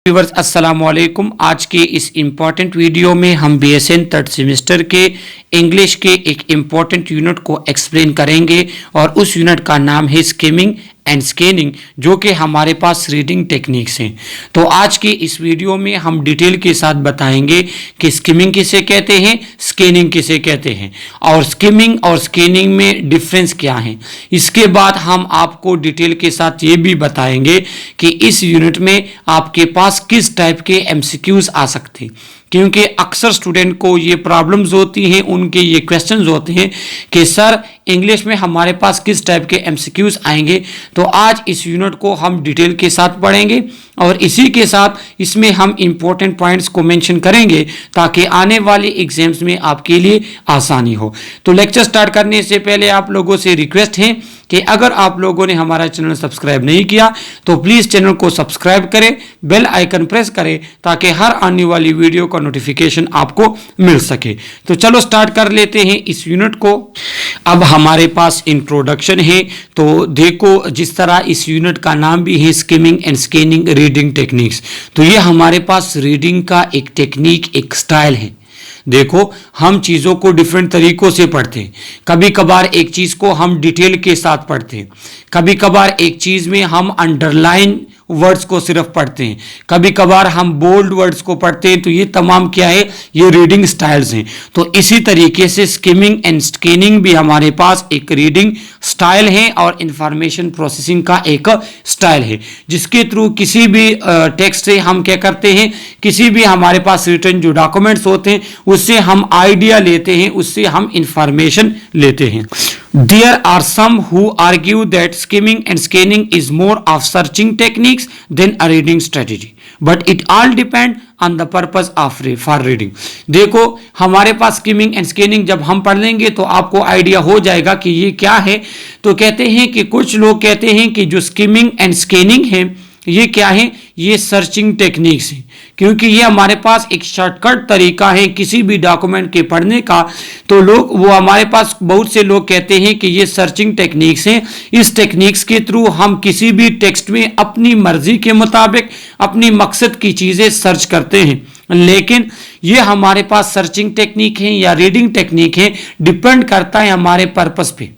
Viewers अस्सलाम वालेकुम। आज के इस इम्पॉर्टेंट वीडियो में हम बीएसएन थर्ड सेमेस्टर के इंग्लिश के एक इम्पॉर्टेंट यूनिट को एक्सप्लेन करेंगे और उस यूनिट का नाम है स्किमिंग एंड स्कैनिंग, जो कि हमारे पास रीडिंग टेक्निक्स हैं। तो आज के इस वीडियो में हम डिटेल के साथ बताएंगे कि स्किमिंग किसे कहते हैं, स्कैनिंग किसे कहते हैं और स्किमिंग और स्कैनिंग में डिफरेंस क्या है। इसके बाद हम आपको डिटेल के साथ ये भी बताएंगे कि इस यूनिट में आपके पास किस टाइप के एमसीक्यूज आ सकते हैं, क्योंकि अक्सर स्टूडेंट को ये प्रॉब्लम्स होती हैं, उनके ये क्वेश्चंस होते हैं कि सर इंग्लिश में हमारे पास किस टाइप के एमसीक्यूज आएंगे। तो आज इस यूनिट को हम डिटेल के साथ पढ़ेंगे और इसी के साथ इसमें हम इंपॉर्टेंट पॉइंट्स को मेंशन करेंगे ताकि आने वाले एग्जाम्स में आपके लिए आसानी हो। तो लेक्चर स्टार्ट करने से पहले आप लोगों से रिक्वेस्ट है कि अगर आप लोगों ने हमारा चैनल सब्सक्राइब नहीं किया तो प्लीज़ चैनल को सब्सक्राइब करें, बेल आइकन प्रेस करें ताकि हर आने वाली वीडियो का नोटिफिकेशन आपको मिल सके। तो चलो स्टार्ट कर लेते हैं इस यूनिट को। अब हमारे पास इंट्रोडक्शन है, तो देखो जिस तरह इस यूनिट का नाम भी है skimming and scanning reading techniques, तो ये हमारे पास रीडिंग का एक टेक्निक, एक स्टाइल है। देखो हम चीज़ों को डिफरेंट तरीकों से पढ़ते हैं। कभी कभार एक चीज़ को हम डिटेल के साथ पढ़ते हैं, कभी कभार एक चीज़ में हम अंडरलाइन वर्ड्स को सिर्फ पढ़ते हैं, कभी कभार हम बोल्ड वर्ड्स को पढ़ते हैं। तो ये तमाम क्या है, ये रीडिंग स्टाइल्स हैं। तो इसी तरीके से स्किमिंग एंड स्कैनिंग भी हमारे पास एक रीडिंग स्टाइल है और इंफॉर्मेशन प्रोसेसिंग का एक स्टाइल है, जिसके थ्रू किसी भी टेक्स्ट से हम क्या करते हैं, किसी भी हमारे पास रिटन जो डॉक्यूमेंट्स होते हैं उससे हम आइडिया लेते हैं, उससे हम इंफॉर्मेशन लेते हैं। There are some who argue that skimming and scanning is more of searching techniques than a reading strategy, but it all depend on the purpose of for reading। देखो हमारे पास स्किमिंग एंड स्कैनिंग जब हम पढ़ लेंगे तो आपको idea हो जाएगा कि ये क्या है। तो कहते हैं कि कुछ लोग कहते हैं कि जो स्किमिंग एंड स्कैनिंग है ये क्या है, ये सर्चिंग टेक्निक्स है, क्योंकि ये हमारे पास एक शॉर्टकट तरीका है किसी भी डॉक्यूमेंट के पढ़ने का। तो लोग वो हमारे पास बहुत से लोग कहते हैं कि ये सर्चिंग टेक्निक्स हैं। इस टेक्निक्स के थ्रू हम किसी भी टेक्स्ट में अपनी मर्जी के मुताबिक अपनी मकसद की चीज़ें सर्च करते हैं, लेकिन ये हमारे पास सर्चिंग टेक्निक है या रीडिंग टेक्निक है, डिपेंड करता है हमारे पर्पस पे।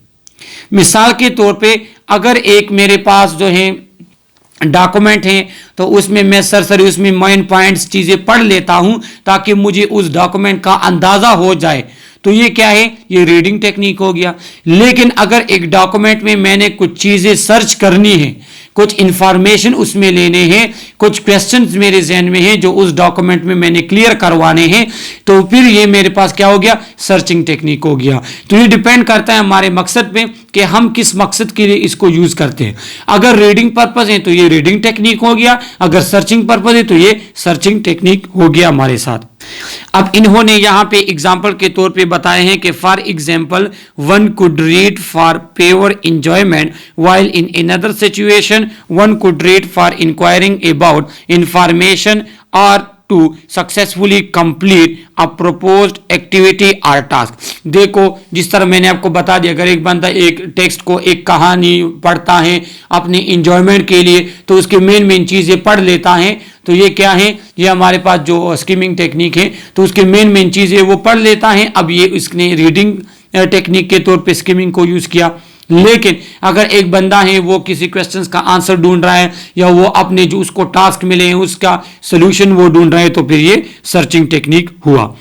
मिसाल के तौर पे अगर एक मेरे पास जो है डॉक्यूमेंट है तो उसमें मैं सरसरी उसमें मेन पॉइंट्स चीज़ें पढ़ लेता हूं ताकि मुझे उस डॉक्यूमेंट का अंदाज़ा हो जाए, तो ये क्या है, ये रीडिंग टेक्निक हो गया। लेकिन अगर एक डॉक्यूमेंट में मैंने कुछ चीज़ें सर्च करनी है, कुछ इंफॉर्मेशन उसमें लेने हैं, कुछ क्वेश्चंस मेरे जहन में हैं जो उस डॉक्यूमेंट में मैंने क्लियर करवाने हैं, तो फिर ये मेरे पास क्या हो गया, सर्चिंग टेक्निक हो गया। तो ये डिपेंड करता है हमारे मकसद पे कि हम किस मकसद के लिए इसको यूज करते हैं। अगर रीडिंग पर्पज है तो ये रीडिंग टेक्निक हो गया, अगर सर्चिंग पर्पज है तो ये सर्चिंग टेक्निक हो गया हमारे साथ। अब इन्होंने यहां पे एग्जाम्पल के तौर पे बताए हैं कि for example one could read for pure enjoyment while in another situation one could read for inquiring about information और to successfully complete a proposed activity और टास्क। देखो जिस तरह मैंने आपको बता दिया, अगर एक बंदा एक टेक्स्ट को, एक कहानी पढ़ता है अपनी इंजॉयमेंट के लिए, तो उसकी मेन चीज़ें पढ़ लेता है, तो ये क्या है, ये हमारे पास जो स्किमिंग टेक्निक है, तो उसके मेन चीज़ें वो पढ़ लेता है। अब ये उसने रीडिंग टेक्निक के तौर पे स्किमिंग को यूज़ किया। लेकिन अगर एक बंदा है वो किसी क्वेश्चंस का आंसर ढूंढ रहा है या वो अपने जो उसको टास्क मिले हैं उसका सोल्यूशन वो ढूंढ रहा है, तो फिर ये सर्चिंग टेक्निक हुआ।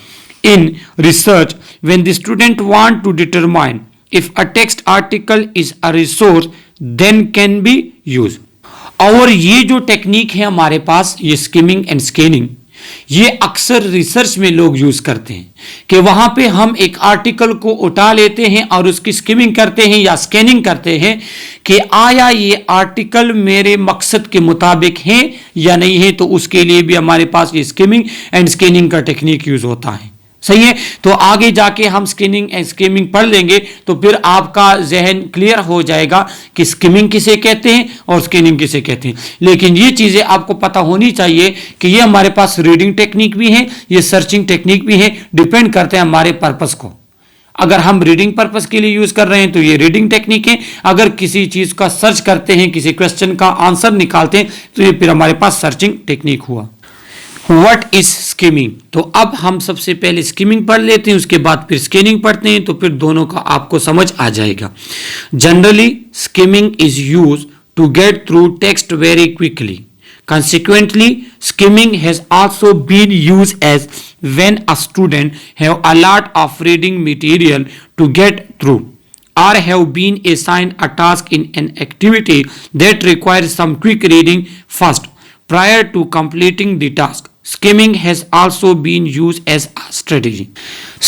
In research when the student want to determine if a text article is a resource then can be use. और ये जो टेक्निक है हमारे पास, ये स्किमिंग एंड स्कैनिंग, ये अक्सर रिसर्च में लोग यूज करते हैं कि वहां पे हम एक आर्टिकल को उठा लेते हैं और उसकी स्किमिंग करते हैं या स्कैनिंग करते हैं कि आया ये आर्टिकल मेरे मकसद के मुताबिक है या नहीं है। तो उसके लिए भी हमारे पास ये स्किमिंग एंड स्कैनिंग का टेक्निक यूज होता है। सही है। तो आगे जाके हम स्किमिंग एंड स्कैनिंग पढ़ लेंगे तो फिर आपका जहन क्लियर हो जाएगा कि स्किमिंग किसे कहते हैं और स्कैनिंग किसे कहते हैं। लेकिन ये चीज़ें आपको पता होनी चाहिए कि ये हमारे पास रीडिंग टेक्निक भी है, ये सर्चिंग टेक्निक भी है, डिपेंड करते हैं हमारे पर्पस को। अगर हम रीडिंग पर्पस के लिए यूज कर रहे हैं तो ये रीडिंग टेक्निक है, अगर किसी चीज का सर्च करते हैं, किसी क्वेश्चन का आंसर निकालते हैं तो ये फिर हमारे पास सर्चिंग टेक्निक हुआ। What is skimming. तो अब हम सबसे पहले स्किमिंग पढ़ लेते हैं, उसके बाद फिर स्कैनिंग पढ़ते हैं, तो फिर दोनों का आपको समझ आ जाएगा। Generally skimming is use to get through text very quickly. Consequently, skimming has also been used as when a student have a lot of reading material to get through, or have been assigned a task in an activity that requires some quick reading first prior to completing the task. Skimming has also been used as a strategy.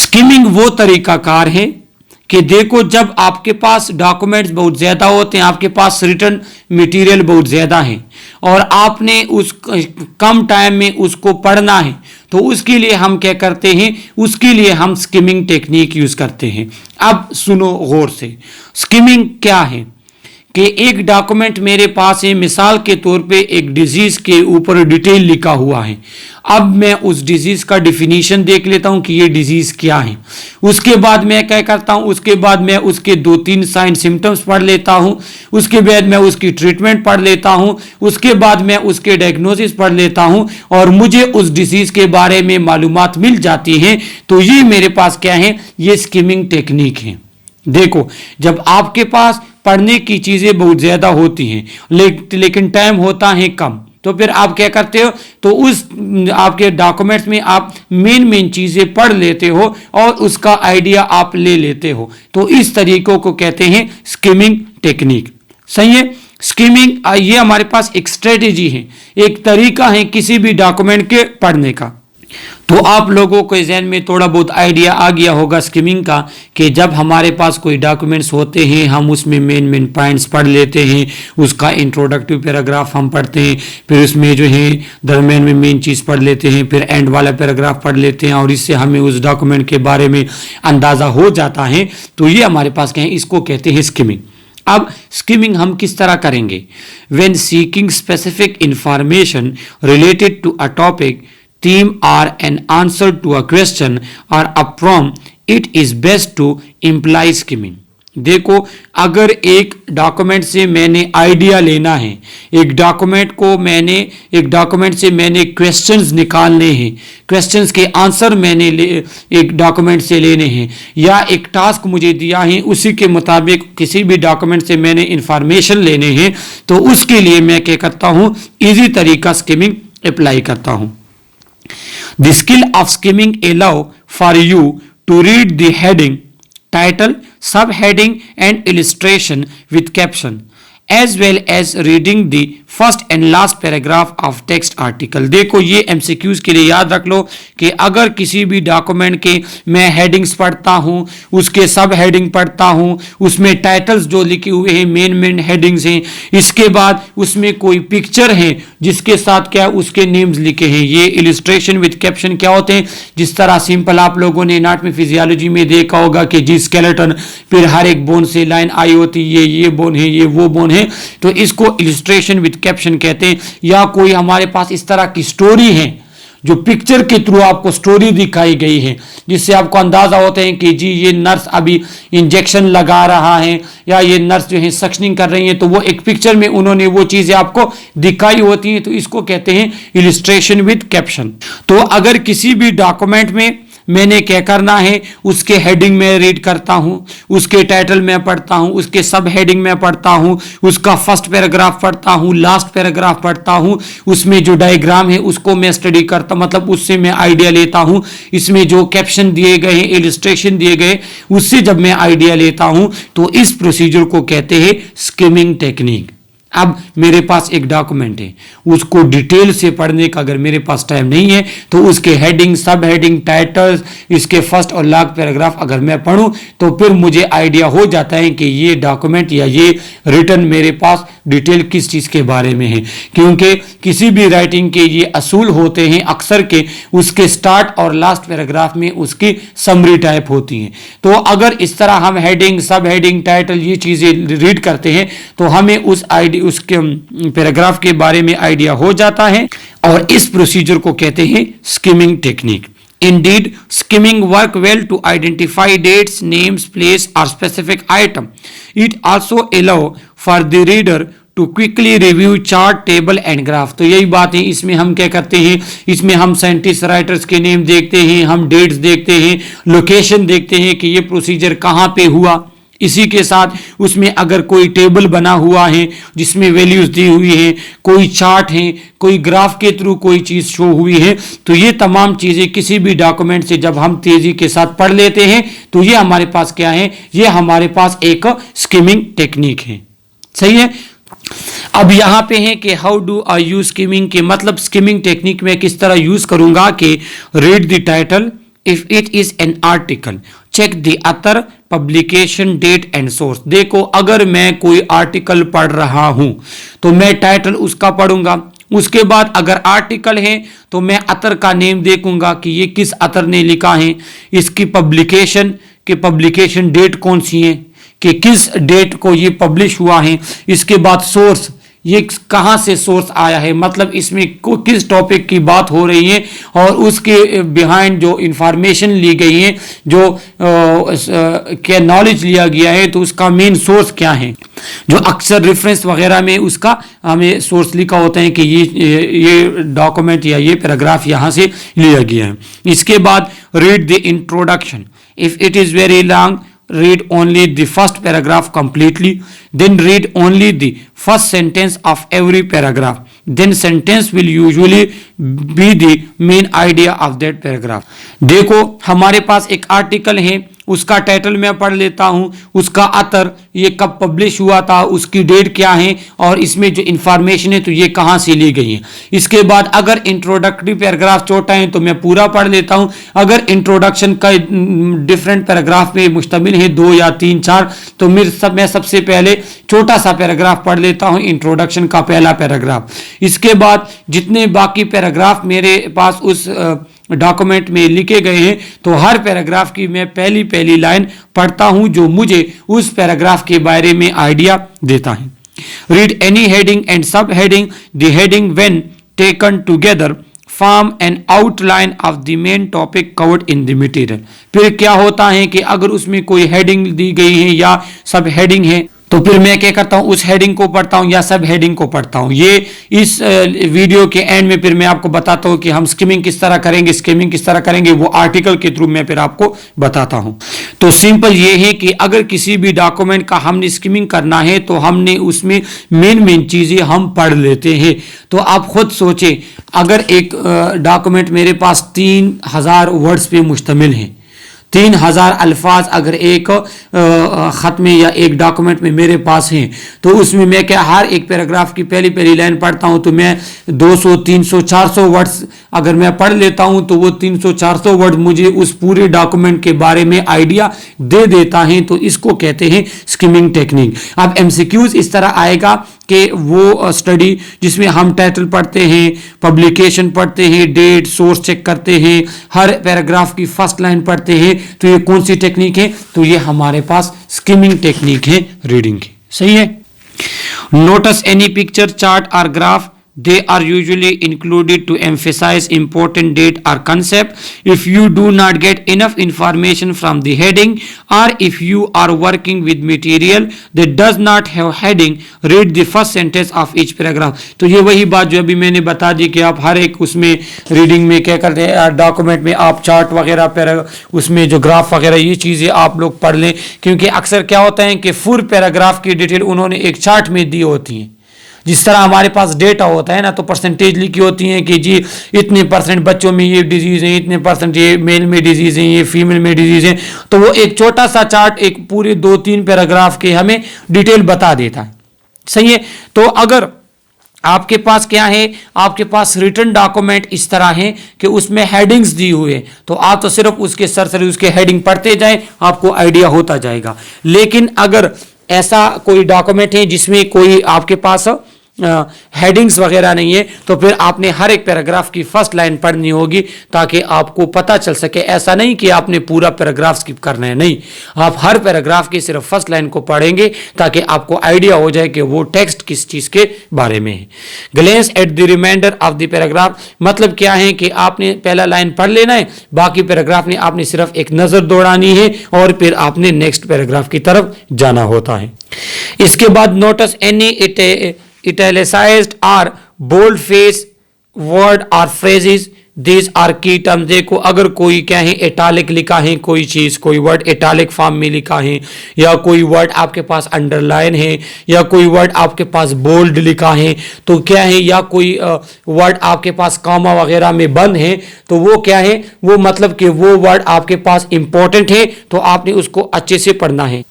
Skimming वो तरीकाकार है कि देखो जब आपके पास documents बहुत ज़्यादा होते हैं, आपके पास रिटर्न मटेरियल बहुत ज़्यादा है और आपने उस कम टाइम में उसको पढ़ना है, तो उसके लिए हम क्या करते हैं, उसके लिए हम स्किमिंग टेक्निक यूज़ करते हैं। अब सुनो गौर से, स्किमिंग क्या है कि एक डॉक्यूमेंट मेरे पास है, मिसाल के तौर पे एक डिजीज़ के ऊपर डिटेल लिखा हुआ है। अब मैं उस डिजीज़ का डिफिनीशन देख लेता हूं कि ये डिजीज़ क्या है। उसके बाद मैं क्या करता हूं, उसके बाद मैं उसके 2-3 साइन सिम्टम्स पढ़ लेता हूं, उसके बाद मैं उसकी ट्रीटमेंट पढ़ लेता हूं, उसके बाद मैं उसके डायग्नोसिस पढ़ लेता हूं और मुझे उस डिजीज़ के बारे में मालूमात मिल जाती हैं। तो ये मेरे पास क्या है, ये स्किमिंग टेक्निक है। देखो जब आपके पास पढ़ने की चीज़ें बहुत ज़्यादा होती हैं लेकिन टाइम होता है कम, तो फिर आप क्या करते हो, तो उस आपके डॉक्यूमेंट्स में आप मेन चीज़ें पढ़ लेते हो और उसका आइडिया आप ले लेते हो। तो इस तरीकों को कहते हैं स्किमिंग टेक्निक। सही है। स्किमिंग ये हमारे पास एक स्ट्रेटेजी है, एक तरीका है किसी भी डॉक्यूमेंट के पढ़ने का। तो आप लोगों को ज़हन में थोड़ा बहुत आइडिया आ गया होगा स्किमिंग का कि जब हमारे पास कोई डॉक्यूमेंट्स होते हैं हम उसमें मेन पॉइंट्स पढ़ लेते हैं, उसका इंट्रोडक्टिव पैराग्राफ हम पढ़ते हैं, फिर उसमें जो है दरमियान में मेन चीज़ पढ़ लेते हैं, फिर एंड वाला पैराग्राफ पढ़ लेते हैं और इससे हमें उस डॉक्यूमेंट के बारे में अंदाज़ा हो जाता है। तो ये हमारे पास क्या है, इसको कहते हैं स्किमिंग। अब स्किमिंग हम किस तरह करेंगे, when seeking specific information related to a topic, theme or an answer to a question or a prompt, it is best to imply skimming। देखो अगर एक डॉक्यूमेंट से मैंने आइडिया लेना है, एक डॉक्यूमेंट से मैंने क्वेश्चंस निकालने हैं, क्वेश्चंस के आंसर मैंने एक डॉक्यूमेंट से लेने हैं, या एक टास्क मुझे दिया है उसी के मुताबिक किसी भी डॉक्यूमेंट से मैंने इंफॉर्मेशन लेने हैं, तो उसके लिए मैं क्या करता हूँ, इजी तरीका स्किमिंग अप्लाई करता हूँ। The skill of skimming allow for you to read the heading, title, subheading and illustration with caption, as well as reading the first and last paragraph of text article। देखो ये MCQs के लिए याद रख लो कि अगर किसी भी डॉक्यूमेंट के मैं हेडिंग्स पढ़ता हूँ, उसके सब हेडिंग पढ़ता हूँ, उसमें टाइटल्स जो लिखे हुए हैं मेन हेडिंग्स हैं, इसके बाद उसमें कोई पिक्चर है जिसके साथ क्या उसके नेम्स लिखे हैं, ये इलिस्ट्रेशन विद कैप्शन क्या होते हैं, जिस तरह सिंपल आप लोगों ने एनाटॉमी फिजियोलॉजी में देखा होगा कि जी स्केलेटन, फिर हर एक बोन से लाइन आई होती है, ये बोन है, ये वो बोन है, तो इसको इलिस्ट्रेशन विद कैप्शन कहते हैं। या कोई हमारे पास इस तरह की स्टोरी है जो पिक्चर के थ्रू आपको स्टोरी दिखाई गई है, जिससे आपको अंदाजा होता है कि जी ये नर्स अभी इंजेक्शन लगा रहा है या ये नर्स जो है सक्शनिंग कर रही है, तो वो एक पिक्चर में उन्होंने वो चीजें आपको दिखाई होती हैं, तो इसको कहते हैं इलिस्ट्रेशन विद कैप्शन। तो अगर किसी भी डॉक्यूमेंट में मैंने क्या करना है, उसके हेडिंग में रीड करता हूं, उसके टाइटल में पढ़ता हूं, उसके सब हेडिंग में पढ़ता हूं, उसका फर्स्ट पैराग्राफ पढ़ता हूं, लास्ट पैराग्राफ पढ़ता हूं, उसमें जो डायग्राम है उसको मैं स्टडी करता, मतलब उससे मैं आइडिया लेता हूं, इसमें जो कैप्शन दिए गए हैं, इलिस्ट्रेशन दिए गए, उससे जब मैं आइडिया लेता हूं, तो इस प्रोसीजर को कहते हैं स्किमिंग टेक्निक। अब मेरे पास एक डॉक्यूमेंट है, उसको डिटेल से पढ़ने का अगर मेरे पास टाइम नहीं है, तो उसके हेडिंग, सब हेडिंग, टाइटल्स, इसके फर्स्ट और लास्ट पैराग्राफ अगर मैं पढूं, तो फिर मुझे आइडिया हो जाता है कि ये डॉक्यूमेंट या ये रिटर्न मेरे पास डिटेल किस चीज़ के बारे में है। क्योंकि किसी भी राइटिंग के ये असूल होते हैं अक्सर के, उसके स्टार्ट और लास्ट पैराग्राफ में उसकी समरी टाइप होती हैं। तो अगर इस तरह हम हेडिंग, सब हेडिंग, टाइटल ये चीज़ें रीड करते हैं, तो हमें उसके पैराग्राफ के बारे में आइडिया हो जाता है, और इस प्रोसीजर को कहते हैं skimming technique. Indeed, skimming work well to identify dates, names, place, or specific item. It also allow for the reader to quickly review chart, table and graph. तो यही बात है, इसमें हम क्या करते हैं, इसमें हम साइंटिस्ट राइटर्स के नेम देखते हैं, हम डेट्स देखते हैं, लोकेशन देखते हैं कि ये प्रोसीजर कहाँ पे हुआ। इसी के साथ उसमें अगर कोई टेबल बना हुआ है जिसमें वैल्यूज दी हुई है, कोई चार्ट है, कोई ग्राफ के थ्रू कोई चीज शो हुई है, तो ये तमाम चीजें किसी भी डॉक्यूमेंट से जब हम तेजी के साथ पढ़ लेते हैं तो ये हमारे पास क्या है, ये हमारे पास एक स्किमिंग टेक्निक है। सही है। अब यहां पे है कि how do I use skimming, के मतलब स्किमिंग टेक्निक में किस तरह यूज करूंगा कि read the title if it is an article, check the author, publication date and source. देखो अगर मैं कोई आर्टिकल पढ़ रहा हूं तो मैं टाइटल उसका पढ़ूंगा, उसके बाद अगर आर्टिकल है तो मैं अथर का नेम देखूंगा कि ये किस अथर ने लिखा है, इसकी पब्लिकेशन के पब्लिकेशन डेट कौन सी है, कि किस डेट को ये पब्लिश हुआ है, इसके बाद सोर्स, ये कहाँ से सोर्स आया है, मतलब इसमें किस टॉपिक की बात हो रही है और उसके बिहाइंड जो इंफॉर्मेशन ली गई है, जो क्या नॉलेज लिया गया है, तो उसका मेन सोर्स क्या है। जो अक्सर रेफरेंस वगैरह में उसका हमें सोर्स लिखा होता है कि ये डॉक्यूमेंट या ये पैराग्राफ यहाँ से लिया गया है। इसके बाद read the introduction, if it is very long read only the first paragraph completely, then read only the first sentence of every paragraph, then sentence will usually be the main idea of that paragraph। देखो हमारे पास एक article है, उसका title मैं पढ़ लेता हूं, उसका अथर, ये कब पब्लिश हुआ था, उसकी डेट क्या है और इसमें जो इंफॉर्मेशन है तो ये कहां से ली गई है। इसके बाद अगर इंट्रोडक्टरी पैराग्राफ छोटा है तो मैं पूरा पढ़ लेता हूं, अगर इंट्रोडक्शन का डिफरेंट पैराग्राफ पे मुश्तमिल है 2 या 3 4, तो मैं सबसे पहले छोटा सा पैराग्राफ पढ़ लेता हूं, इंट्रोडक्शन का पहला पैराग्राफ। इसके बाद जितने बाकी पैराग्राफ मेरे पास उस डॉक्यूमेंट में लिखे गए हैं तो हर पैराग्राफ की मैं पहली लाइन पढ़ता हूं जो मुझे उस पैराग्राफ के बारे में आइडिया देता है। रीड एनी हेडिंग एंड सब heading, the heading when taken together form an outline of the main topic covered in the material. फिर क्या होता है कि अगर उसमें कोई हेडिंग दी गई है या सब हेडिंग है तो फिर मैं क्या करता हूं, उस हेडिंग को पढ़ता हूं या सब हेडिंग को पढ़ता हूं। ये इस वीडियो के एंड में फिर मैं आपको बताता हूं कि हम स्किमिंग किस तरह करेंगे, स्किमिंग किस तरह करेंगे, वो आर्टिकल के थ्रू मैं फिर आपको बताता हूं। तो सिंपल ये है कि अगर किसी भी डॉक्यूमेंट का हमने स्किमिंग करना है तो हमने उसमें मेन चीजें हम पढ़ लेते हैं। तो आप खुद सोचें, अगर एक डॉक्यूमेंट मेरे पास 3000 वर्ड्स पे मुश्तमिल है, 3000 अल्फाज अगर एक ख़त में या एक डॉक्यूमेंट में मेरे पास हैं, तो उसमें मैं क्या हर एक पैराग्राफ की पहली लाइन पढ़ता हूं तो मैं 200 300 400 वर्ड्स अगर मैं पढ़ लेता हूं तो वो 300 400 वर्ड मुझे उस पूरे डॉक्यूमेंट के बारे में आइडिया दे देता है। तो इसको कहते हैं स्किमिंग टेक्निक। अब एमसीक्यूज इस तरह आएगा कि वो स्टडी जिसमें हम टाइटल पढ़ते हैं, पब्लिकेशन पढ़ते हैं, डेट सोर्स चेक करते हैं, हर पैराग्राफ की फर्स्ट लाइन पढ़ते हैं, तो ये कौन सी टेक्निक है, तो ये हमारे पास स्किमिंग टेक्निक है रीडिंग की। सही है। नोटिस एनी पिक्चर, चार्ट और graph, they are usually included to emphasize important date or concept. If you do not get enough information from the heading, or if you are working with material that does not have heading, read the first sentence of each paragraph। तो ये वही बात जो अभी मैंने बता दी कि आप हर एक उसमें रीडिंग में क्या करते हैं, डॉक्यूमेंट में आप चार्ट वगैरह उसमें जो ग्राफ वगैरह ये चीज़ें आप लोग पढ़ लें, क्योंकि अक्सर क्या होता है कि फुल पैराग्राफ की डिटेल उन्होंने एक चार्ट में दी होती है। जिस तरह हमारे पास डेटा होता है ना, तो परसेंटेज लिखी होती है कि जी इतने % बच्चों में ये डिजीज है, इतने % ये मेल में डिजीज है, ये फीमेल में डिजीज है। तो वो एक छोटा सा चार्ट एक पूरे 2-3 पैराग्राफ के हमें डिटेल बता देता है। सही है। तो अगर आपके पास क्या है, आपके पास रिटन डॉक्यूमेंट इस तरह है कि उसमें हेडिंग्स दी हुए हैं, तो आप तो सिर्फ उसके सरसरी उसके हेडिंग पढ़ते जाएं, आपको आइडिया होता जाएगा। लेकिन अगर ऐसा कोई डॉक्यूमेंट है जिसमें कोई आपके पास हेडिंग्स वगैरह नहीं है, तो फिर आपने हर एक पैराग्राफ की फर्स्ट लाइन पढ़नी होगी ताकि आपको पता चल सके। ऐसा नहीं कि आपने पूरा पैराग्राफ स्किप करना है, नहीं, आप हर पैराग्राफ की सिर्फ फर्स्ट लाइन को पढ़ेंगे ताकि आपको आइडिया हो जाए कि वो टेक्स्ट किस चीज के बारे में है। Glance at the reminder of the paragraph, मतलब क्या है कि आपने पहला लाइन पढ़ लेना है, बाकी पैराग्राफ में आपने सिर्फ एक नजर दौड़ानी है और फिर आपने नेक्स्ट पैराग्राफ की तरफ जाना होता है। इसके बाद नोटिस एनी इटैलिसाइज्ड और बोल्ड फेस वर्ड और फ्रेजेस, दीज आर की टर्म्स। देखो अगर कोई क्या है इटालिक लिखा है कोई चीज, कोई वर्ड इटालिक फॉर्म में लिखा है, या कोई वर्ड आपके पास अंडरलाइन है, या कोई वर्ड आपके पास बोल्ड लिखा है, तो क्या है, या कोई वर्ड आपके पास कॉमा वगैरह में बंद है, तो वो क्या है, वो मतलब कि वो वर्ड आपके पास इंपॉर्टेंट है, तो आपने उसको अच्छे से पढ़ना है।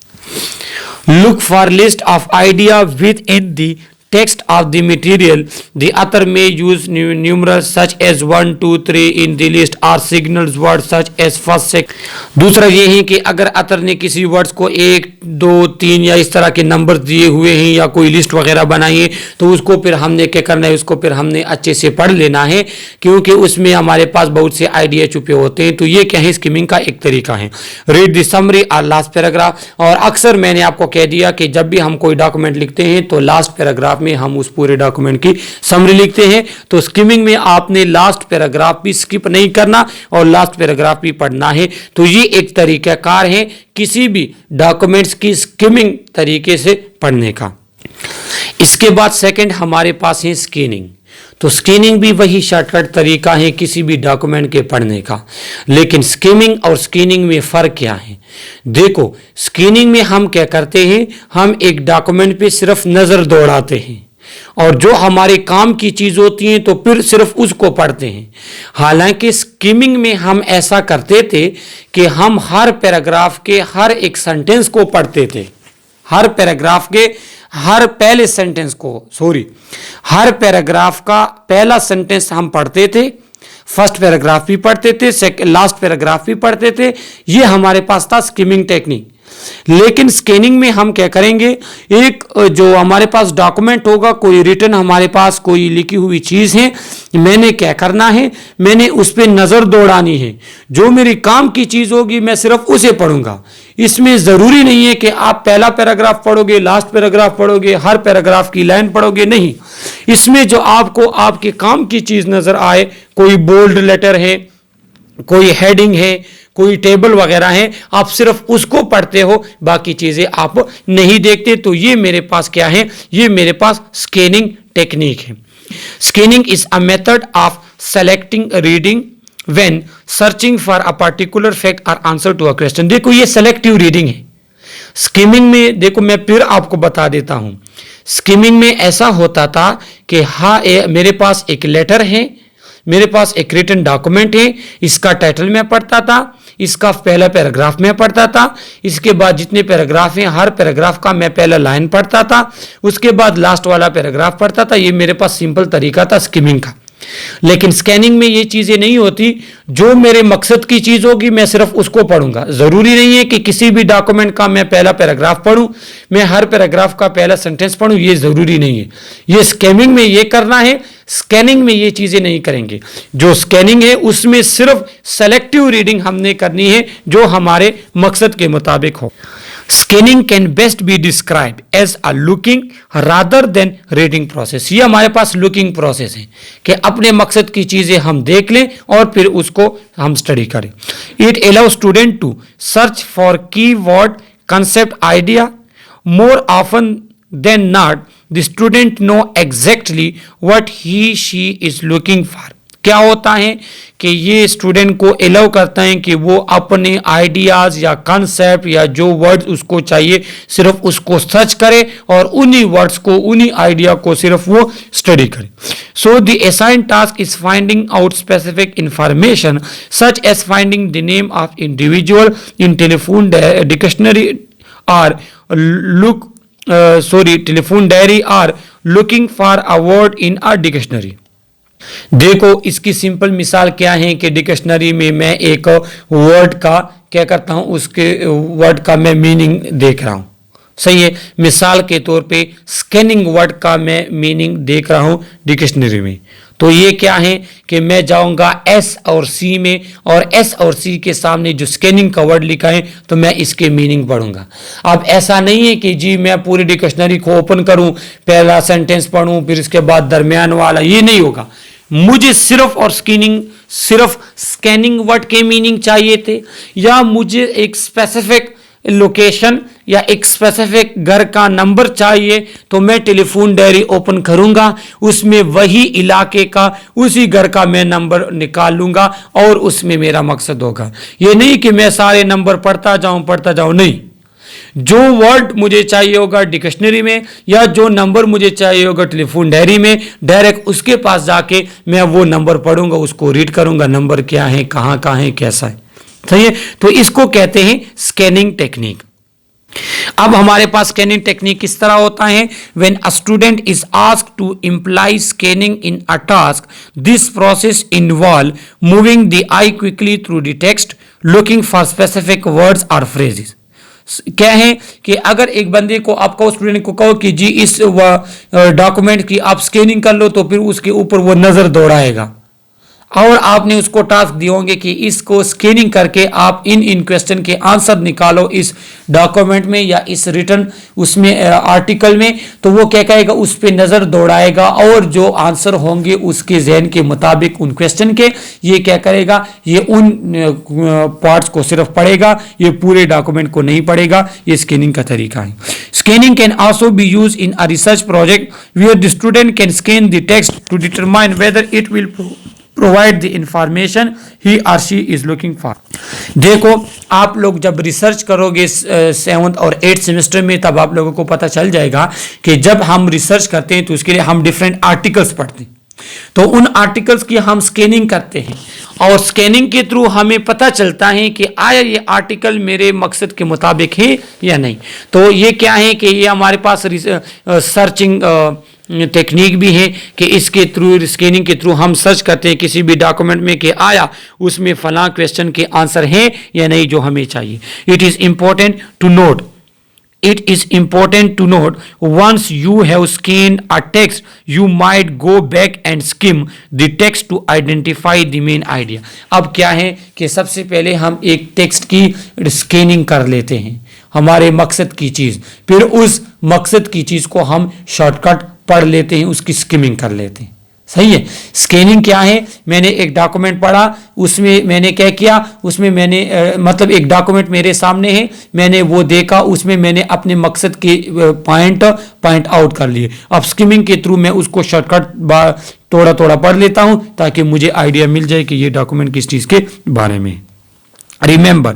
Look for list of idea within the text of the material. The author may use numerals such as 1, 2, 3 in the list or signals words such as first, second। दूसरा ये है कि अगर अतर ने किसी वर्ड्स को 1, 2, 3 या इस तरह के नंबर दिए हुए हैं या कोई लिस्ट वगैरह बनाई है, तो उसको फिर हमने क्या करना है, उसको फिर हमने अच्छे से पढ़ लेना है, क्योंकि उसमें हमारे पास बहुत से आइडिया छुपे होते हैं। तो ये क्या है, स्किमिंग का एक तरीका है। रीड द समरी और लास्ट पैराग्राफ। और अक्सर मैंने आपको कह दिया कि जब भी हम कोई डॉक्यूमेंट लिखते हैं तो लास्ट पैराग्राफ में हम उस पूरे डॉक्यूमेंट की समरी लिखते हैं। तो स्किमिंग में आपने लास्ट पैराग्राफ भी स्किप नहीं करना और लास्ट पैराग्राफ भी पढ़ना है। तो ये एक तरीकाकार है किसी भी डॉक्यूमेंट्स की स्किमिंग तरीके से पढ़ने का। इसके बाद सेकंड हमारे पास है स्कैनिंग। तो स्कैनिंग भी वही शॉर्टकट तरीका है किसी भी डॉक्यूमेंट के पढ़ने का, लेकिन स्किमिंग और स्कैनिंग में फर्क क्या है। देखो स्कैनिंग में हम क्या करते हैं, हम एक डॉक्यूमेंट पे सिर्फ नजर दौड़ाते हैं और जो हमारे काम की चीज होती है तो फिर सिर्फ उसको पढ़ते हैं। हालांकि स्किमिंग में हम ऐसा करते थे कि हम हर पैराग्राफ के हर एक सेंटेंस को पढ़ते थे, हर पैराग्राफ के हर पहले सेंटेंस को, हर पैराग्राफ का पहला सेंटेंस हम पढ़ते थे, फर्स्ट पैराग्राफ भी पढ़ते थे, लास्ट पैराग्राफ भी पढ़ते थे। ये हमारे पास था स्किमिंग टेक्निक। लेकिन स्कैनिंग में हम क्या करेंगे, एक जो हमारे पास डॉक्यूमेंट होगा, कोई रिटन हमारे पास कोई लिखी हुई चीज है, मैंने क्या करना है, मैंने उस पर नजर दौड़ानी है। जो मेरी काम की चीज होगी मैं सिर्फ उसे पढ़ूंगा। इसमें जरूरी नहीं है कि आप पहला पैराग्राफ पढ़ोगे, लास्ट पैराग्राफ पढ़ोगे, हर पैराग्राफ की लाइन पढ़ोगे, नहीं। इसमें जो आपको आपके काम की चीज नजर आए, कोई बोल्ड लेटर है, कोई हेडिंग है, कोई टेबल वगैरह है, आप सिर्फ उसको पढ़ते हो, बाकी चीजें आप नहीं देखते। तो ये मेरे पास क्या है, ये मेरे पास स्कैनिंग टेक्निक है। Scanning is a method of selecting reading when searching for a particular fact और आंसर टू अ क्वेश्चन। देखो ये सेलेक्टिव रीडिंग है। स्किमिंग में देखो मैं फिर आपको बता देता हूं, स्किमिंग में ऐसा होता था कि हाँ मेरे पास एक लेटर है, मेरे पास एक रिटन डॉक्यूमेंट है, इसका टाइटल मैं पढ़ता था, इसका पहला पैराग्राफ में पढ़ता था, इसके बाद जितने पैराग्राफ हैं हर पैराग्राफ का मैं पहला लाइन पढ़ता था, उसके बाद लास्ट वाला पैराग्राफ पढ़ता था। ये मेरे पास सिंपल तरीका था स्किमिंग का। लेकिन स्कैनिंग में ये चीजें नहीं होती। जो मेरे मकसद की चीज होगी मैं सिर्फ उसको पढ़ूंगा। जरूरी नहीं है कि किसी भी डॉक्यूमेंट का मैं पहला पैराग्राफ पढ़ूं, मैं हर पैराग्राफ का पहला सेंटेंस पढ़ूं, ये जरूरी नहीं है। ये स्कैनिंग में ये करना है, स्कैनिंग में ये चीजें नहीं करेंगे। जो स्कैनिंग है उसमें सिर्फ सेलेक्टिव रीडिंग हमने करनी है जो हमारे मकसद के मुताबिक हो। Scanning can best be describe as a looking rather than reading process. ये हमारे पास लुकिंग प्रोसेस है कि अपने मकसद की चीजें हम देख लें और फिर उसको हम स्टडी करें। It allow student to search for key word concept idea more often than not the student know exactly what he she is looking for. क्या होता है कि ये स्टूडेंट को अलाउ करता है कि वो अपने आइडियाज या कॉन्सेप्ट या जो वर्ड्स उसको चाहिए सिर्फ उसको सर्च करे और उन्हीं वर्ड्स को, उन्हीं आइडिया को सिर्फ वो स्टडी करे। So the assigned task is finding out specific information such as finding the name of individual in telephone dictionary और टेलीफोन डायरी और looking for a word in a dictionary. देखो इसकी सिंपल मिसाल क्या है कि डिक्शनरी में मैं एक वर्ड का क्या करता हूं, उसके वर्ड का मैं मीनिंग देख रहा हूं, सही है। मिसाल के तौर पे स्कैनिंग वर्ड का मैं मीनिंग देख रहा हूं डिक्शनरी में। तो ये क्या है कि मैं जाऊंगा एस और सी में और एस और सी के सामने जो स्कैनिंग का वर्ड लिखा है तो मैं इसके मीनिंग पढ़ूंगा। अब ऐसा नहीं है कि जी मैं पूरी डिक्शनरी को ओपन करूं, पहला सेंटेंस पढ़ूं, फिर इसके बाद दरमियान वाला, ये नहीं होगा। मुझे सिर्फ स्कैनिंग वर्ड के मीनिंग चाहिए थे या मुझे एक स्पेसिफिक लोकेशन या एक स्पेसिफिक घर का नंबर चाहिए तो मैं टेलीफोन डायरी ओपन करूंगा, उसमें वही इलाके का उसी घर का मैं नंबर निकाल लूंगा और उसमें मेरा मकसद होगा। ये नहीं कि मैं सारे नंबर पढ़ता जाऊं, नहीं। जो वर्ड मुझे चाहिए होगा डिक्शनरी में या जो नंबर मुझे चाहिए होगा टेलीफोन डायरी में, डायरेक्ट उसके पास जाके मैं वो नंबर पढ़ूंगा, उसको रीड करूंगा, नंबर क्या है, कहां है, कैसा है। सही है। तो इसको कहते हैं स्कैनिंग टेक्निक। अब हमारे पास स्कैनिंग टेक्निक किस तरह होता है? When a student is asked to imply scanning in a task, this process involve moving the eye quickly through the text, looking for specific words और फ्रेजेस। क्या है कि अगर एक बंदे को आप कहो, स्टूडेंट को कहो कि जी इस डॉक्यूमेंट की आप स्कैनिंग कर लो, तो फिर उसके ऊपर वो नजर दौड़ाएगा और आपने उसको टास्क दिए होंगे कि इसको स्कैनिंग करके आप इन क्वेश्चन के आंसर निकालो इस डॉक्यूमेंट में या इस रिटर्न उसमें आर्टिकल में, तो वो क्या कहेगा, उस पर नज़र दौड़ाएगा और जो आंसर होंगे उसके जहन के मुताबिक उन क्वेश्चन के, ये क्या करेगा, ये उन पार्ट्स को सिर्फ पढ़ेगा, ये पूरे डॉक्यूमेंट को नहीं पढ़ेगा। ये स्कैनिंग का तरीका है। Scanning can also be use in a research project where the student can scan the text to determine whether it will provide the information he और शी इज लुकिंग फॉर। देखो, आप लोग जब रिसर्च करोगे 7th और 8th semester में, तब आप लोगों को पता चल जाएगा कि जब हम रिसर्च करते हैं तो उसके लिए हम डिफरेंट आर्टिकल्स पढ़ते हैं, तो उन आर्टिकल्स की हम स्कैनिंग करते हैं और स्कैनिंग के थ्रू हमें पता चलता है कि आया ये आर्टिकल मेरे मकसद के मुताबिक है या नहीं। तो ये क्या है कि ये हमारे पास सर्चिंग टेक्निक भी है कि इसके थ्रू, स्कैनिंग के थ्रू हम सर्च करते हैं किसी भी डॉक्यूमेंट में कि आया उसमें फलां क्वेश्चन के आंसर है या नहीं जो हमें चाहिए। It is important to note once you have scanned a text, you might go back and skim the text to identify the main idea। अब क्या है कि सबसे पहले हम एक टेक्स्ट की स्कैनिंग कर लेते हैं, हमारे मकसद की चीज, फिर उस मकसद की चीज को हम शॉर्टकट पढ़ लेते हैं, उसकी स्किमिंग कर लेते हैं। सही है। स्कैनिंग क्या है? मैंने एक डॉक्यूमेंट पढ़ा, उसमें मैंने क्या किया, उसमें मैंने मतलब एक डॉक्यूमेंट मेरे सामने है, मैंने वो देखा, उसमें मैंने अपने मकसद के पॉइंट आउट कर लिए। अब स्किमिंग के थ्रू मैं उसको शॉर्टकट थोड़ा पढ़ लेता हूं ताकि मुझे आइडिया मिल जाए कि ये डॉक्यूमेंट किस चीज के बारे में। Remember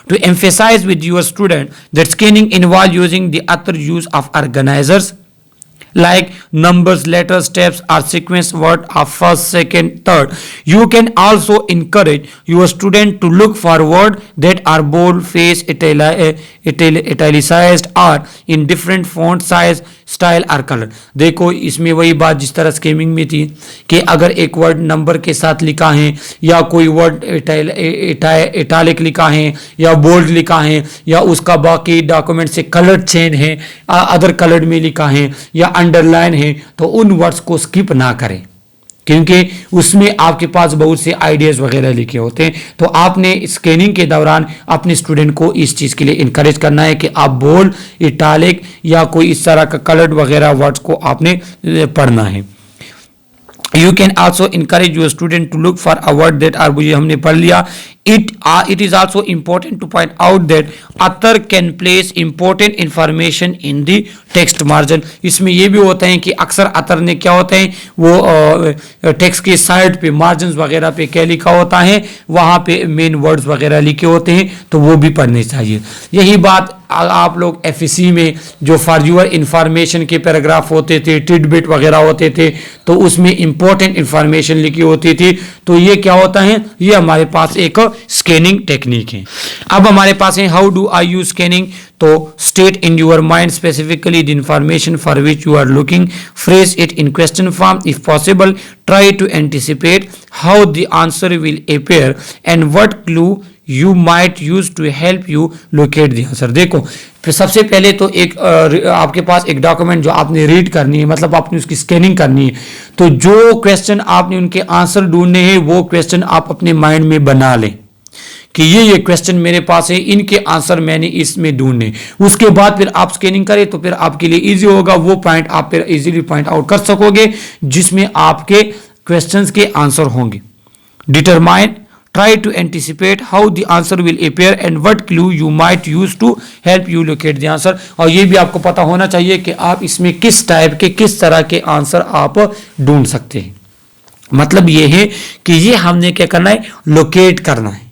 to emphasize with your student that scanning involves using the other use of organizers like numbers, letters, steps or sequence word of first, second, third. You can also encourage your student to look for words that are bold, face, italicized or in different font size, style और colour. देखो, इसमें वही बात जिस तरह scamming में थी कि अगर एक वर्ड नंबर के साथ लिखा है या कोई वर्ड इटैलिक लिखा है या बोल्ड लिखा है या उसका बाकी डॉक्यूमेंट से कलर चेंज है, अदर कलर में लिखा है या अंडरलाइन है, तो उन वर्ड्स को स्किप ना करें क्योंकि उसमें आपके पास बहुत से आइडियाज वगैरह लिखे होते हैं। तो आपने स्कैनिंग के दौरान अपने स्टूडेंट को इस चीज़ के लिए इनकरेज करना है कि आप बोल्ड, इटैलिक या कोई इस तरह का कलर्ड वगैरह वर्ड्स को आपने पढ़ना है। You can also encourage your student to look for a word that are, ये हमने पढ़ लिया। It is also important to point out that author can place important information in the text margin। इसमें ये भी होता है कि अक्सर author ने क्या होता है वो टेक्स्ट के साइड पे मार्जिन वगैरह पे क्या लिखा होता है, वहाँ पे मेन वर्ड्स वगैरह लिखे होते हैं, तो वो भी पढ़ने चाहिए। यही बात आप लोग एफएससी में जो फॉर यूर इंफॉर्मेशन के पैराग्राफ होते थे, टिडबिट वगैरह होते थे, तो उसमें इंपॉर्टेंट इंफॉर्मेशन लिखी होती थी। तो ये क्या होता है, ये हमारे पास एक स्कैनिंग टेक्निक है। अब हमारे पास है how do I use scanning. तो state in your mind specifically the information for which you are looking, phrase it in question form if possible, try to anticipate how the answer will appear and what clue you might use to help you locate the answer. देखो, फिर सबसे पहले तो एक आपके पास एक document जो आपने रीड करनी है, मतलब आपने उसकी स्कैनिंग करनी है, तो जो क्वेश्चन आपने उनके आंसर ढूंढने हैं वो क्वेश्चन आप अपने माइंड में बना लें कि ये क्वेश्चन मेरे पास है, इनके आंसर मैंने इसमें ढूंढने। उसके बाद फिर आप स्कैनिंग करें तो फिर आपके लिए इजी होगा, वो पॉइंट आप फिर इजीली पॉइंट आउट कर सकोगे जिसमें आपके क्वेश्चंस के आंसर होंगे। Determine Try to anticipate how the answer will appear and what clue you might use to help you locate the answer. और ये भी आपको पता होना चाहिए कि आप इसमें किस टाइप के, किस तरह के आंसर आप ढूंढ सकते हैं। मतलब ये है कि ये हमने क्या करना है, लोकेट करना है।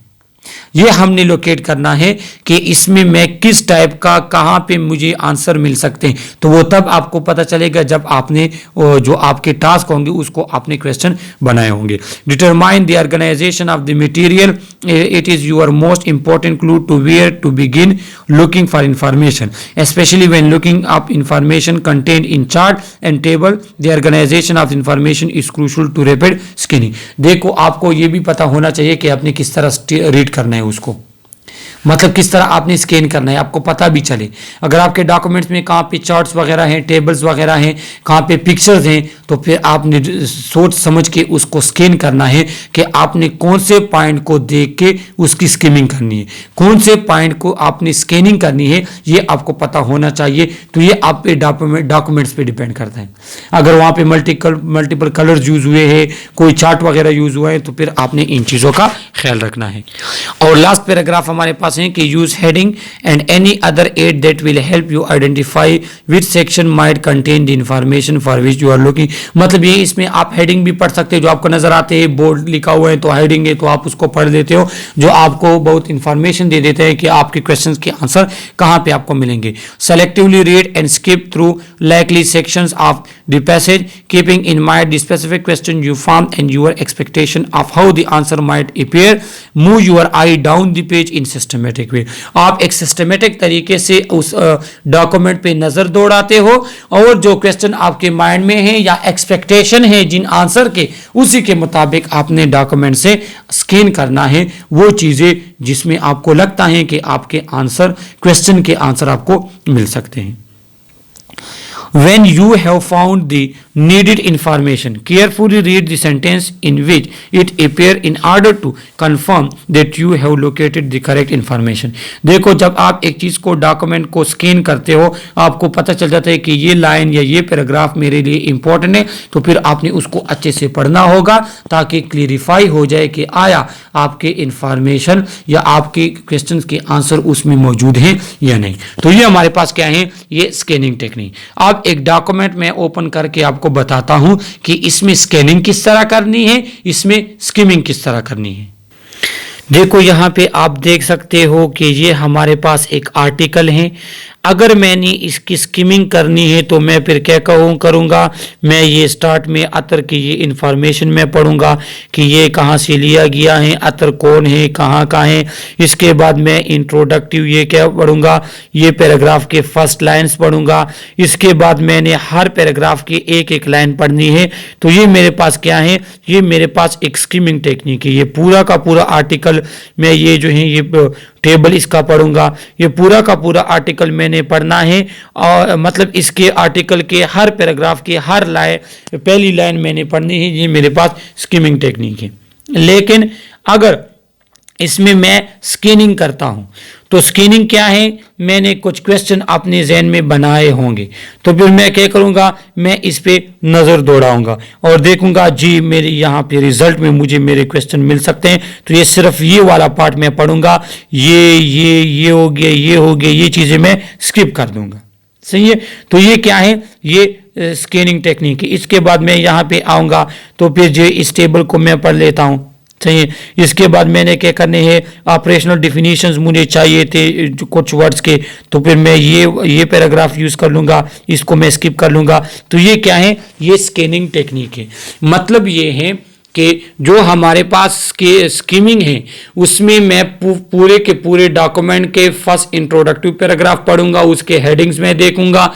ये हमने लोकेट करना है कि इसमें मैं किस टाइप का, कहां पे मुझे आंसर मिल सकते हैं। तो वो तब आपको पता चलेगा जब आपने जो आपके टास्क होंगे उसको आपने क्वेश्चन बनाए होंगे। Determine the organization of the material, it is your most important clue to where to begin looking for information, specially when looking up information content in chart and table. The organization of information is crucial to rapid scanning. देखो, आपको ये भी पता होना चाहिए कि आपने किस तरह रीड करना है उसको, मतलब किस तरह आपने स्कैन करना है, आपको पता भी चले। अगर आपके डॉक्यूमेंट्स में कहाँ पे चार्ट्स वगैरह हैं, टेबल्स वगैरह हैं, कहाँ पे पिक्चर्स हैं, तो फिर आपने सोच समझ के उसको स्कैन करना है कि आपने कौन से पॉइंट को देख के उसकी स्किमिंग करनी है, कौन से पॉइंट को आपने स्कैनिंग करनी है, ये आपको पता होना चाहिए। तो ये आप पे डॉक्यूमेंट्स पे डिपेंड करता है। अगर वहाँ पे मल्टीपल कलर्स यूज हुए हैं, कोई चार्ट वगैरह यूज हुआ है, तो फिर आपने इन चीज़ों का ख्याल रखना है। और लास्ट पैराग्राफ हमारे पास है कि use heading and any other aid that will help you identify which section might contain the information for which you are looking. मतलब ये, इसमें आप हेडिंग भी पढ़ सकते हो, जो आपको नजर आते हैं, बोर्ड लिखा हुआ है तो हेडिंग है तो आप उसको पढ़ लेते हो, जो आपको बहुत इंफॉर्मेशन दे देते हैं कि आपके क्वेश्चंस के आंसर कहां पे आपको मिलेंगे। Selectively read and skip through likely sections of the passage, keeping in mind the specific question you form and your expectation of how the answer might appear. Move your I down the page in systematic way. आप एक systematic तरीके से उस document पे नजर दौड़ाते हो और जो क्वेश्चन आपके माइंड में है या एक्सपेक्टेशन है जिन आंसर के, उसी के मुताबिक आपने डॉक्यूमेंट से स्कैन करना है वो चीजें जिसमें आपको लगता है कि आपके आंसर, क्वेश्चन के आंसर आपको मिल सकते हैं। When you have found the needed information, carefully read the sentence in which it appear in order to confirm that you have located the correct information. देखो, जब आप एक चीज को, डॉक्यूमेंट को स्कैन करते हो, आपको पता चल जाता है कि ये लाइन या ये पैराग्राफ मेरे लिए इंपॉर्टेंट है, तो फिर आपने उसको अच्छे से पढ़ना होगा ताकि क्लियरिफाई हो जाए कि आया आपके इंफॉर्मेशन या आपके क्वेश्चंस के आंसर उसमें मौजूद हैं या नहीं। तो ये हमारे पास क्या है, ये स्कैनिंग टेक्निक। अब एक डॉक्यूमेंट में ओपन करके आपको बताता हूं कि इसमें स्कैनिंग किस तरह करनी है, इसमें स्किमिंग किस तरह करनी है। देखो, यहां पे आप देख सकते हो कि ये हमारे पास एक आर्टिकल है। अगर मैंने इसकी स्किमिंग करनी है तो मैं फिर क्या करूँगा, मैं ये स्टार्ट में अतर की ये इंफॉर्मेशन मैं पढ़ूंगा कि ये कहाँ से लिया गया है, अतर कौन है, कहाँ का है। इसके बाद मैं इंट्रोडक्टिव ये क्या पढ़ूंगा, ये पैराग्राफ के फर्स्ट लाइंस पढ़ूंगा। इसके बाद मैंने हर पैराग्राफ की एक एक लाइन पढ़नी है। तो ये मेरे पास क्या है, ये मेरे पास एक स्किमिंग टेक्निक है। ये पूरा का पूरा आर्टिकल मैं ये जो है ये टेबल इसका पढ़ूंगा, ये पूरा का पूरा आर्टिकल मैंने पढ़ना है। और मतलब इसके आर्टिकल के हर पैराग्राफ के हर लाइन, पहली लाइन मैंने पढ़नी है। ये मेरे पास स्किमिंग टेक्निक है। लेकिन अगर इसमें मैं स्कैनिंग करता हूं तो स्कैनिंग क्या है, मैंने कुछ क्वेश्चन अपने जहन में बनाए होंगे, तो फिर मैं क्या करूंगा, मैं इस पे नजर दौड़ाऊंगा और देखूंगा जी मेरे यहाँ पे रिजल्ट में मुझे मेरे क्वेश्चन मिल सकते हैं। तो ये सिर्फ ये वाला पार्ट मैं पढ़ूंगा, ये हो गया, ये हो गया, ये चीजें मैं स्किप कर दूंगा। सही है। तो ये क्या है, ये स्कैनिंग टेक्निक है। इसके बाद मैं यहाँ पे आऊंगा तो फिर जो इस टेबल को मैं पढ़ लेता हूँ। सही है। इसके बाद मैंने क्या करने हैं, ऑपरेशनल डिफिनीशंस मुझे चाहिए थे कुछ वर्ड्स के, तो फिर मैं ये पैराग्राफ यूज कर लूंगा, इसको मैं स्किप कर लूंगा। तो ये क्या है, ये स्कैनिंग टेक्निक है। मतलब ये है कि जो हमारे पास स्कीमिंग है उसमें मैं पूरे के पूरे डॉक्यूमेंट के फर्स्ट इंट्रोडक्टिव पैराग्राफ पढ़ूंगा, उसके हेडिंग्स में देखूंगा।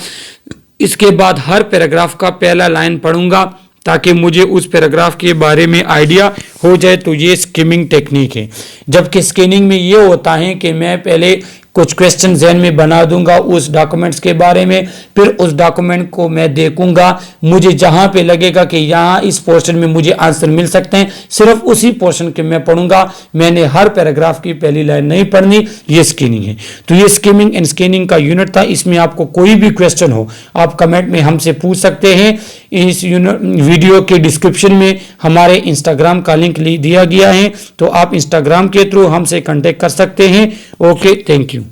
इसके बाद हर पैराग्राफ का पहला लाइन पढ़ूंगा ताकि मुझे उस पैराग्राफ के बारे में आइडिया हो जाए। तो ये स्किमिंग टेक्निक है। जबकि स्कैनिंग में ये होता है कि मैं पहले कुछ क्वेश्चन जहन में बना दूंगा उस डॉक्यूमेंट्स के बारे में, फिर उस डॉक्यूमेंट को मैं देखूंगा, मुझे जहां पे लगेगा कि यहाँ इस पोर्शन में मुझे आंसर मिल सकते हैं, सिर्फ उसी पोर्शन के मैं पढ़ूंगा। मैंने हर पैराग्राफ की पहली लाइन नहीं पढ़नी। ये स्कैनिंग है। तो ये स्किमिंग एंड स्कैनिंग का यूनिट था। इसमें आपको कोई भी क्वेश्चन हो आप कमेंट में हमसे पूछ सकते हैं। इस वीडियो के डिस्क्रिप्शन में हमारे इंस्टाग्राम का लिंक दिया गया है, तो आप इंस्टाग्राम के थ्रू हमसे कांटेक्ट कर सकते हैं। Okay, thank you.